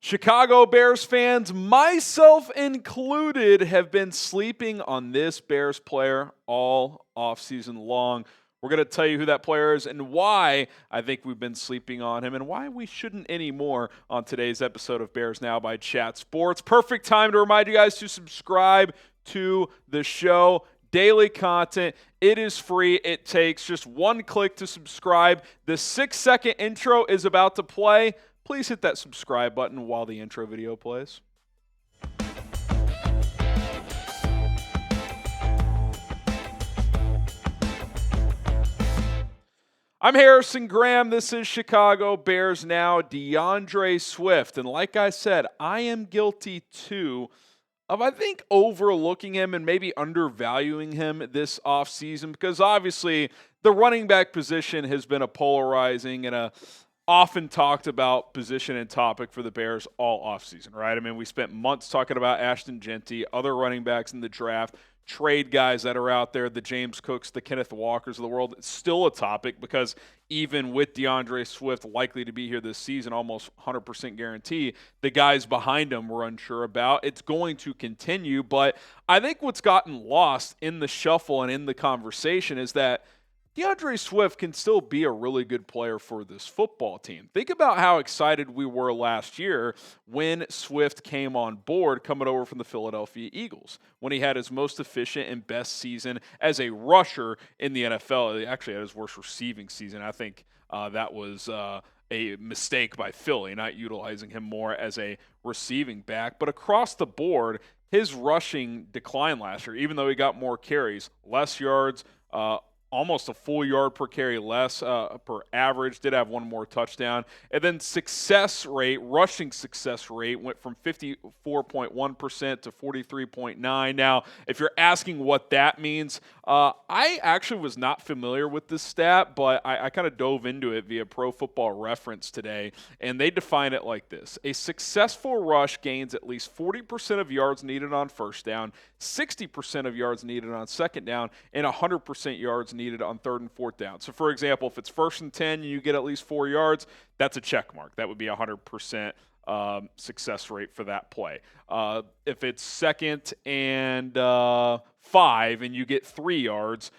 Chicago Bears fans, myself included, have been sleeping on this Bears player all offseason long. We're going to tell you who that player is and why I think we've been sleeping on him and why we shouldn't anymore on today's episode of Bears Now by Chat Sports. Perfect time to remind you guys to subscribe to the show. Daily content. It is free. It takes just one click to subscribe. The 6-second intro is about to play. Please hit that subscribe button while the intro video plays. I'm Harrison Graham. This is Chicago Bears Now. DeAndre Swift. And like I said, I am guilty too of, I think, overlooking him and maybe undervaluing him this offseason because obviously the running back position has been a polarizing and a often talked about position and topic for the Bears all offseason, right? I mean, we spent months talking about Ashton Jeanty, other running backs in the draft, trade guys that are out there, the James Cooks, the Kenneth Walkers of the world. It's still a topic because even with DeAndre Swift likely to be here this season, almost 100% guarantee, the guys behind him we're unsure about. It's going to continue, but I think what's gotten lost in the shuffle and in the conversation is that DeAndre Swift can still be a really good player for this football team. Think about how excited we were last year when Swift came on board coming over from the Philadelphia Eagles, when he had his most efficient and best season as a rusher in the NFL. He actually had his worst receiving season. I think that was a mistake by Philly, not utilizing him more as a receiving back. But across the board, his rushing declined last year, even though he got more carries, less yards, almost a full yard per carry less per average, did have one more touchdown. And then rushing success rate went from 54.1% to 43.9%. Now, if you're asking what that means, I actually was not familiar with this stat, but I kind of dove into it via Pro Football Reference today, and they define it like this. A successful rush gains at least 40% of yards needed on first down, 60% of yards needed on second down, and 100% yards needed on third and fourth down. So, for example, if it's 1st and 10 and you get at least 4 yards, that's a check mark. That would be 100% success rate for that play. If it's 2nd and 5 and you get 3 yards,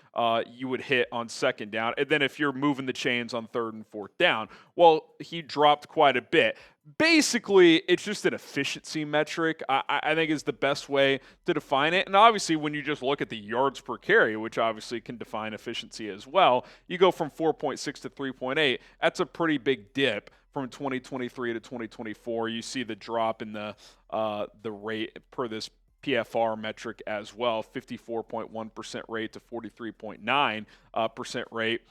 you would hit on second down. And then if you're moving the chains on 3rd and 4th down, well, he dropped quite a bit. Basically, it's just an efficiency metric, I think is the best way to define it. And obviously, when you just look at the yards per carry, which obviously can define efficiency as well, you go from 4.6 to 3.8. That's a pretty big dip from 2023 to 2024. You see the drop in the rate per this PFR metric as well, 54.1% rate to 43.9% rate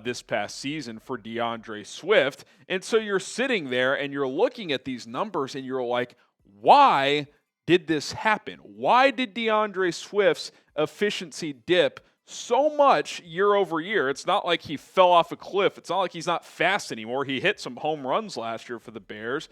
this past season for DeAndre Swift. And so you're sitting there and you're looking at these numbers and you're like, why did this happen? Why did DeAndre Swift's efficiency dip so much year over year? It's not like he fell off a cliff. It's not like he's not fast anymore. He hit some home runs last year for the Bears.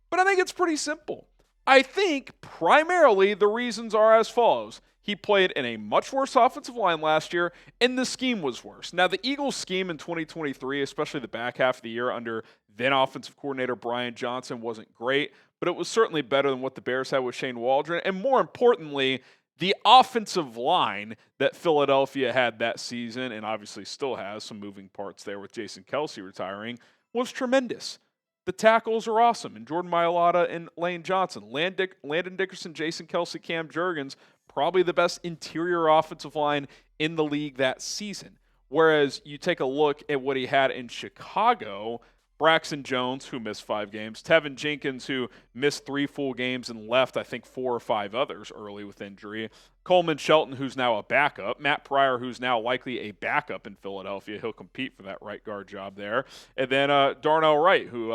But I think it's pretty simple. I think primarily the reasons are as follows. He played in a much worse offensive line last year, and the scheme was worse. Now, the Eagles' scheme in 2023, especially the back half of the year under then offensive coordinator Brian Johnson, wasn't great, but it was certainly better than what the Bears had with Shane Waldron. And more importantly, the offensive line that Philadelphia had that season, and obviously still has some moving parts there with Jason Kelce retiring, was tremendous. The tackles are awesome, and Jordan Mailata and Lane Johnson. Landon Dickerson, Jason Kelce, Cam Jurgens, probably the best interior offensive line in the league that season. Whereas you take a look at what he had in Chicago, Braxton Jones, who missed 5 games, Teven Jenkins, who missed 3 full games and left, I think, 4 or 5 others early with injury, Coleman Shelton, who's now a backup, Matt Pryor, who's now likely a backup in Philadelphia. He'll compete for that right guard job there. And then Darnell Wright, who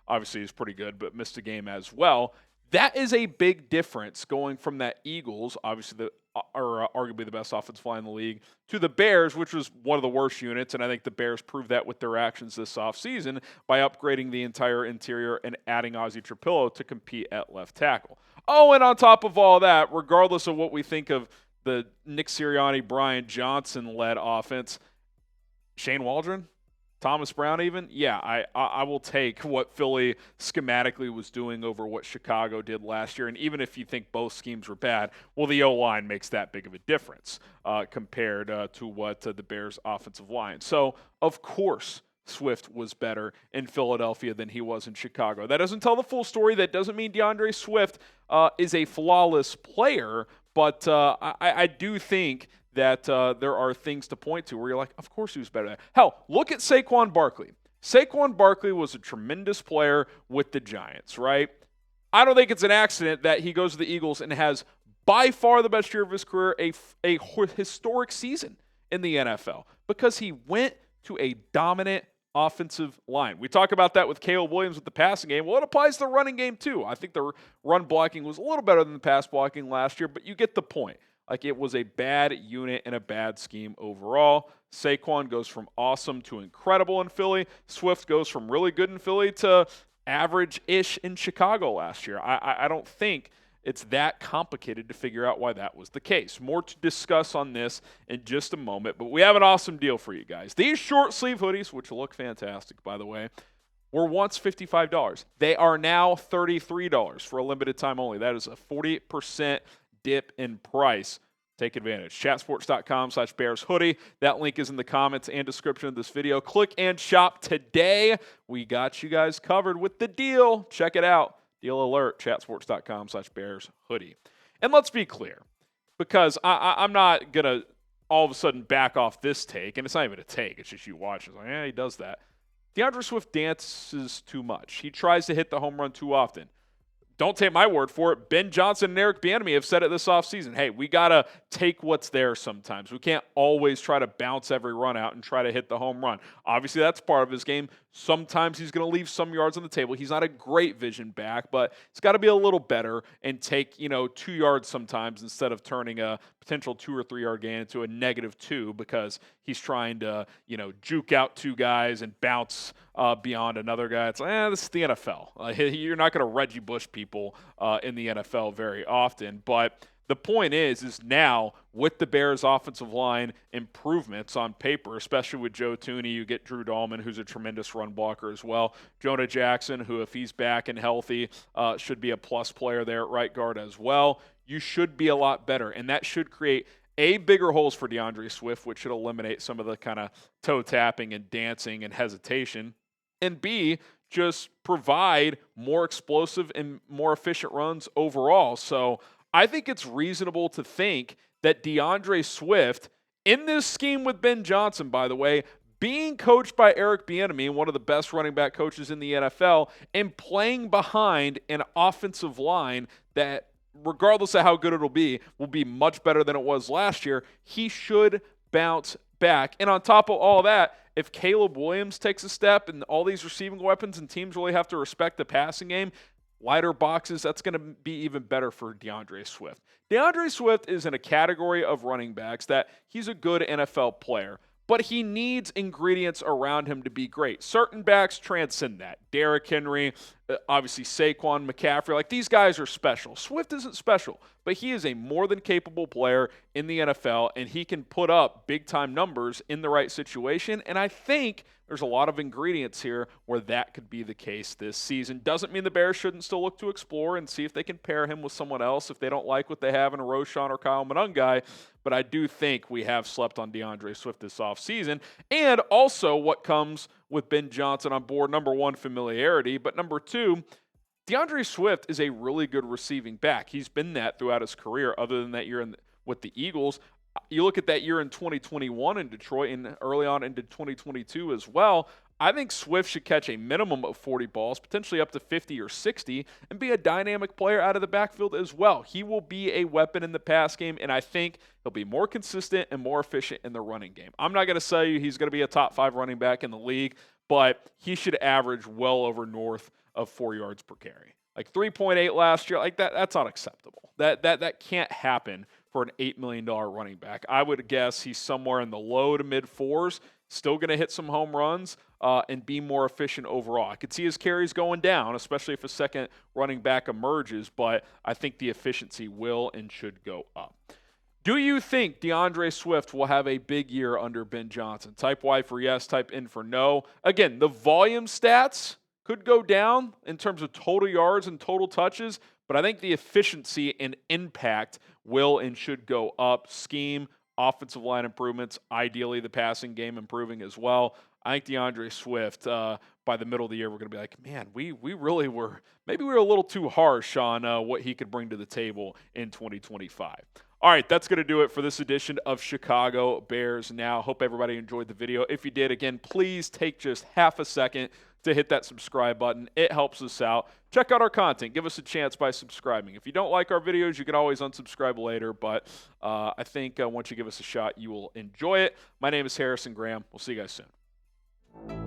obviously is pretty good but missed a game as well. That is a big difference going from that Eagles, obviously arguably the best offensive line in the league, to the Bears, which was one of the worst units, and I think the Bears proved that with their actions this offseason by upgrading the entire interior and adding Ozzie Trapillo to compete at left tackle. Oh, and on top of all that, regardless of what we think of the Nick Sirianni, Brian Johnson-led offense, Shane Waldron, Thomas Brown even, yeah, I will take what Philly schematically was doing over what Chicago did last year. And even if you think both schemes were bad, well, the O-line makes that big of a difference compared to what the Bears' offensive line. So, of course, Swift was better in Philadelphia than he was in Chicago. That doesn't tell the full story. That doesn't mean DeAndre Swift is a flawless player, but I do think that there are things to point to where you're like, of course he was better than that. Hell, look at Saquon Barkley. Saquon Barkley was a tremendous player with the Giants, right? I don't think it's an accident that he goes to the Eagles and has by far the best year of his career, a historic season in the NFL, because he went to a dominant offensive line. We talk about that with Caleb Williams with the passing game. Well, it applies to the running game too. I think the run blocking was a little better than the pass blocking last year, but you get the point. Like, it was a bad unit and a bad scheme overall. Saquon goes from awesome to incredible in Philly. Swift goes from really good in Philly to average-ish in Chicago last year. I don't think it's that complicated to figure out why that was the case. More to discuss on this in just a moment, but we have an awesome deal for you guys. These short-sleeve hoodies, which look fantastic, by the way, were once $55. They are now $33 for a limited time only. That is a 40% dip in price. Take advantage. Chatsports.com/Bears hoodie. That link is in the comments and description of this video. Click and shop today. We got you guys covered with the deal. Check it out. Deal alert. Chatsports.com/Bears hoodie. And let's be clear, because I'm not going to all of a sudden back off this take, and it's not even a take. It's just you watch. It's like, yeah, he does that. DeAndre Swift dances too much. He tries to hit the home run too often. Don't take my word for it. Ben Johnson and Eric Bieniemy have said it this offseason. Hey, we got to take what's there sometimes. We can't always try to bounce every run out and try to hit the home run. Obviously, that's part of his game. Sometimes he's going to leave some yards on the table. He's not a great vision back, but he's got to be a little better and take, 2 yards sometimes instead of turning a potential 2 or 3 yard gain into a -2 because he's trying to, juke out 2 guys and bounce beyond another guy. It's like, this is the NFL. You're not going to Reggie Bush people in the NFL very often, but the point is now with the Bears' offensive line improvements on paper, especially with Joe Thuney, you get Drew Dahlman, who's a tremendous run blocker as well. Jonah Jackson, who, if he's back and healthy, should be a plus player there at right guard as well. You should be a lot better, and that should create bigger holes for DeAndre Swift, which should eliminate some of the kind of toe tapping and dancing and hesitation, and B, just provide more explosive and more efficient runs overall. So I think it's reasonable to think that DeAndre Swift, in this scheme with Ben Johnson, by the way, being coached by Eric Bieniemy, one of the best running back coaches in the NFL, and playing behind an offensive line that, regardless of how good it'll be, will be much better than it was last year, he should bounce back. And on top of all that, if Caleb Williams takes a step and all these receiving weapons and teams really have to respect the passing game, lighter boxes, that's going to be even better for DeAndre Swift. DeAndre Swift is in a category of running backs that he's a good NFL player, but he needs ingredients around him to be great. Certain backs transcend that. Derrick Henry, obviously Saquon, McCaffrey, like, these guys are special. Swift isn't special, but he is a more than capable player in the NFL, and he can put up big-time numbers in the right situation, and I think there's a lot of ingredients here where that could be the case this season. Doesn't mean the Bears shouldn't still look to explore and see if they can pair him with someone else if they don't like what they have in a Roschon or Kyle Monungai, but I do think we have slept on DeAndre Swift this offseason, and also what comes with Ben Johnson on board. Number one, familiarity, but number two, DeAndre Swift is a really good receiving back. He's been that throughout his career, other than that year with the Eagles. You look at that year in 2021 in Detroit and early on into 2022 as well. I think Swift should catch a minimum of 40 balls, potentially up to 50 or 60, and be a dynamic player out of the backfield as well. He will be a weapon in the pass game, and I think he'll be more consistent and more efficient in the running game. I'm not going to say he's going to be a top 5 running back in the league, but he should average well over north of 4 yards per carry. Like 3.8 last year, like that's unacceptable. That can't happen for an $8 million running back. I would guess he's somewhere in the low to mid 4s, still going to hit some home runs and be more efficient overall. I could see his carries going down, especially if a second running back emerges, but I think the efficiency will and should go up. Do you think DeAndre Swift will have a big year under Ben Johnson? Type Y for yes, type N for no. Again, the volume stats could go down in terms of total yards and total touches, but I think the efficiency and impact will and should go up. Scheme, offensive line improvements, ideally the passing game improving as well. I think DeAndre Swift, by the middle of the year, we're going to be like, man, we really were, maybe we were a little too harsh on what he could bring to the table in 2025. All right, that's going to do it for this edition of Chicago Bears Now. Hope everybody enjoyed the video. If you did, again, please take just half a second to hit that subscribe button. It helps us out. Check out our content. Give us a chance by subscribing. If you don't like our videos, you can always unsubscribe later, but I think once you give us a shot, you will enjoy it. My name is Harrison Graham. We'll see you guys soon.